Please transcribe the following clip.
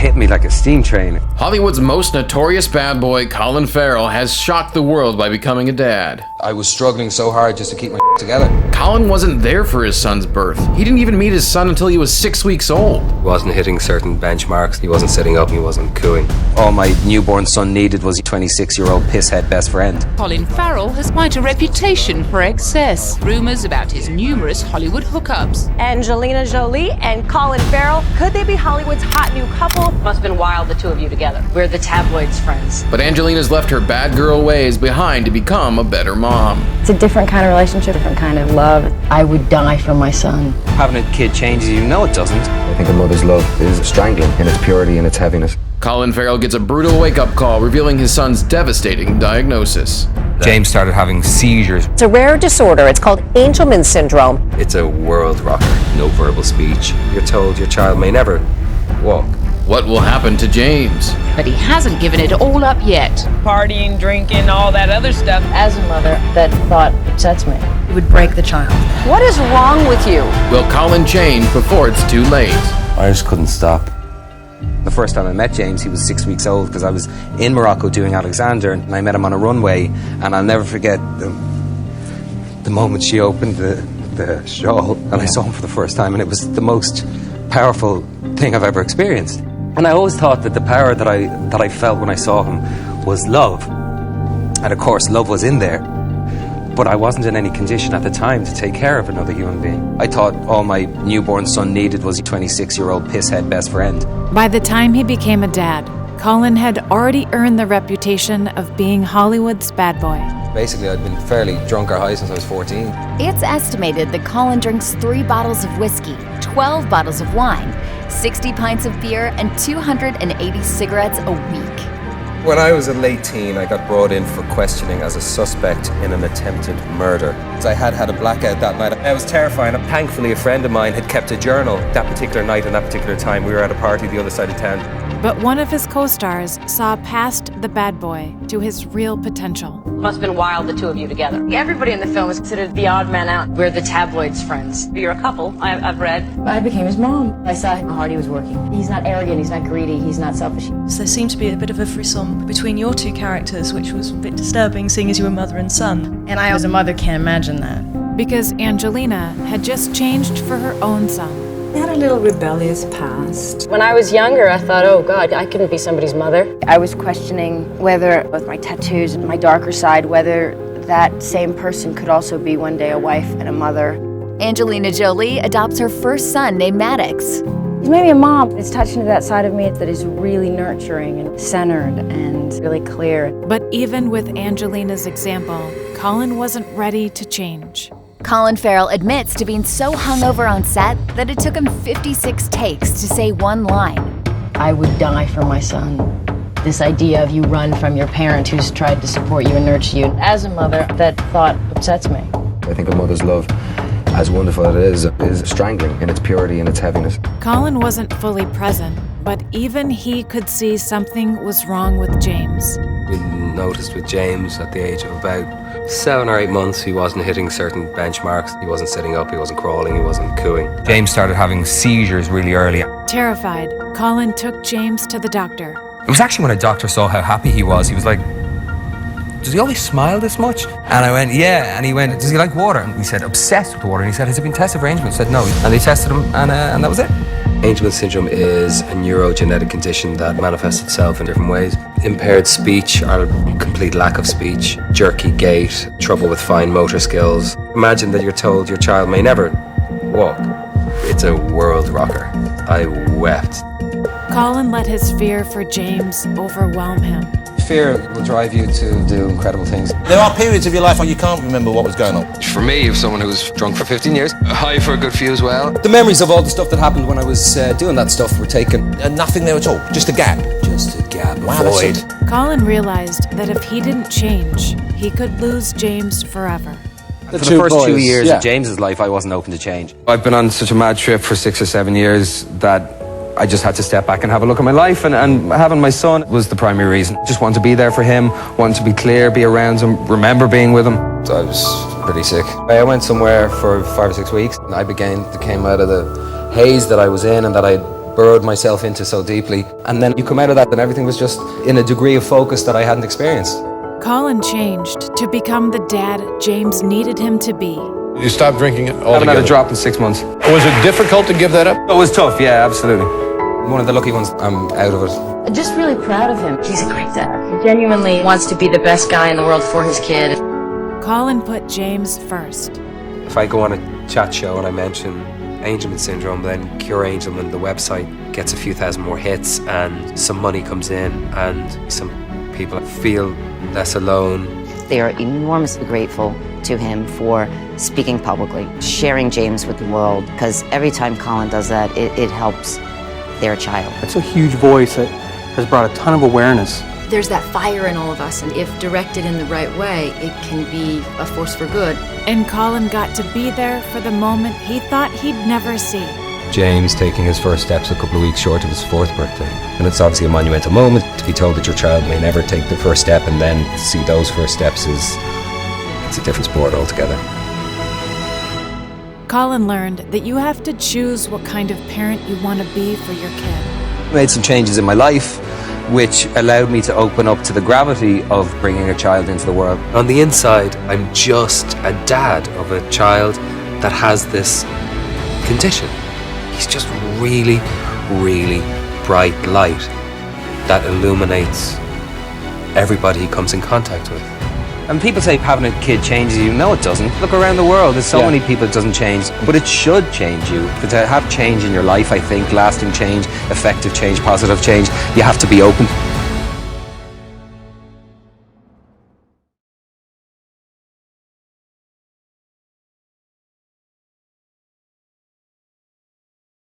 hit me like a steam train. Hollywood's most notorious bad boy, Colin Farrell, has shocked the world by becoming a dad. I was struggling so hard just to keep my together. Colin wasn't there for his son's birth. He didn't even meet his son until he was 6 weeks old. He wasn't hitting certain benchmarks. He wasn't sitting up. He wasn't cooing. All my newborn son needed was a 26-year-old pisshead best friend. Colin Farrell has quite a reputation for excess. Rumours about his numerous Hollywood hookups. Angelina Jolie and Colin Farrell, could they be Hollywood's hot new couple? Must have been wild, the two of you together. We're the tabloids' friends. But Angelina's left her bad girl ways behind to become a better mom. It's a different kind of relationship, different kind of love. I would die for my son. Having a kid changes you. No, it doesn't. I think a mother's love is strangling in its purity and its heaviness. Colin Farrell gets a brutal wake-up call revealing his son's devastating diagnosis. James started having seizures. It's a rare disorder. It's called Angelman syndrome. It's a world rocker. No verbal speech. You're told your child may never walk. What will happen to James? But he hasn't given it all up yet. Partying, drinking, all that other stuff. As a mother, that thought upsets me. It would break the child. What is wrong with you? Will Colin change before it's too late? I just couldn't stop. The first time I met James, he was 6 weeks old because I was in Morocco doing Alexander, and I met him on a runway, and I'll never forget the moment she opened the shawl and I saw him for the first time, and it was the most powerful thing I've ever experienced. And I always thought that the power that I felt when I saw him was love. And of course, love was in there. But I wasn't in any condition at the time to take care of another human being. I thought all my newborn son needed was a 26-year-old pisshead best friend. By the time he became a dad, Colin had already earned the reputation of being Hollywood's bad boy. Basically, I'd been fairly drunk or high since I was 14. It's estimated that Colin drinks 3 bottles of whiskey, 12 bottles of wine, 60 pints of beer, and 280 cigarettes a week. When I was a late teen, I got brought in for questioning as a suspect in an attempted murder. I had a blackout that night. I was terrified. Thankfully, a friend of mine had kept a journal that particular night and that particular time. We were at a party the other side of town. But one of his co-stars saw past the bad boy to his real potential. Must have been wild, the two of you together. Everybody in the film is considered the odd man out. We're the tabloids' friends. You're a couple, I've read. I became his mom. I saw how hard he was working. He's not arrogant, he's not greedy, he's not selfish. So there seemed to be a bit of a frisson between your two characters, which was a bit disturbing, seeing as you were mother and son. And I, as a mother, can't imagine that. Because Angelina had just changed for her own son. I had a little rebellious past. When I was younger, I thought, oh God, I couldn't be somebody's mother. I was questioning whether, with my tattoos and my darker side, whether that same person could also be one day a wife and a mother. Angelina Jolie adopts her first son named Maddox. He's maybe a mom. It's touching to that side of me that is really nurturing and centered and really clear. But even with Angelina's example, Colin wasn't ready to change. Colin Farrell admits to being so hungover on set that it took him 56 takes to say one line. I would die for my son. This idea of you run from your parent who's tried to support you and nurture you. As a mother, that thought upsets me. I think a mother's love, as wonderful as it is strangling in its purity and its heaviness. Colin wasn't fully present, but even he could see something was wrong with James. We noticed with James at the age of about 7 or 8 months, he wasn't hitting certain benchmarks. He wasn't sitting up, he wasn't crawling, he wasn't cooing. James started having seizures really early. Terrified, Colin took James to the doctor. It was actually when a doctor saw how happy he was like, does he always smile this much? And I went, yeah. And he went, does he like water? And we said, obsessed with water. And he said, has it been tested for Angelman? I said, no. And they tested him, and that was it. Angelman syndrome is a neurogenetic condition that manifests itself in different ways. Impaired speech or complete lack of speech, jerky gait, trouble with fine motor skills. Imagine that you're told your child may never walk. It's a world rocker. I wept. Colin let his fear for James overwhelm him. Fear will drive you to do incredible things. There are periods of your life when you can't remember what was going on. For me, if someone who was drunk for 15 years, high for a good few as well. The memories of all the stuff that happened when I was doing that stuff were taken. And nothing there at all, just a gap. Just a gap, wow, void. Colin realized that if he didn't change, he could lose James forever. For the first 2 years of James's life, I wasn't open to change. I've been on such a mad trip for 6 or 7 years that I just had to step back and have a look at my life, and having my son was the primary reason. Just wanted to be there for him, wanted to be clear, be around him, remember being with him. So I was pretty sick. I went somewhere for 5 or 6 weeks, and I came out of the haze that I was in and that I'd burrowed myself into so deeply. And then you come out of that and everything was just in a degree of focus that I hadn't experienced. Colin changed to become the dad James needed him to be. You stopped drinking altogether? I haven't had a drop in 6 months. Was it difficult to give that up? It was tough, yeah, absolutely. One of the lucky ones, I'm out of it. I'm just really proud of him. He's a great dad. He genuinely wants to be the best guy in the world for his kid. Colin put James first. If I go on a chat show and I mention Angelman syndrome, then Cure Angelman, the website, gets a few thousand more hits and some money comes in and some people feel less alone. They are enormously grateful to him for speaking publicly, sharing James with the world, because every time Colin does that, it helps their child. It's a huge voice that has brought a ton of awareness. There's that fire in all of us, and if directed in the right way, it can be a force for good. And Colin got to be there for the moment he thought he'd never see. James taking his first steps a couple of weeks short of his 4th birthday. And it's obviously a monumental moment to be told that your child may never take the first step, and then to see those first steps it's a different sport altogether. Colin learned that you have to choose what kind of parent you want to be for your kid. I made some changes in my life which allowed me to open up to the gravity of bringing a child into the world. On the inside, I'm just a dad of a child that has this condition. He's just really, really bright light that illuminates everybody he comes in contact with. And people say having a kid changes you. No, it doesn't. Look around the world. There's so many people it doesn't change. But it should change you. But to have change in your life, I think, lasting change, effective change, positive change, you have to be open.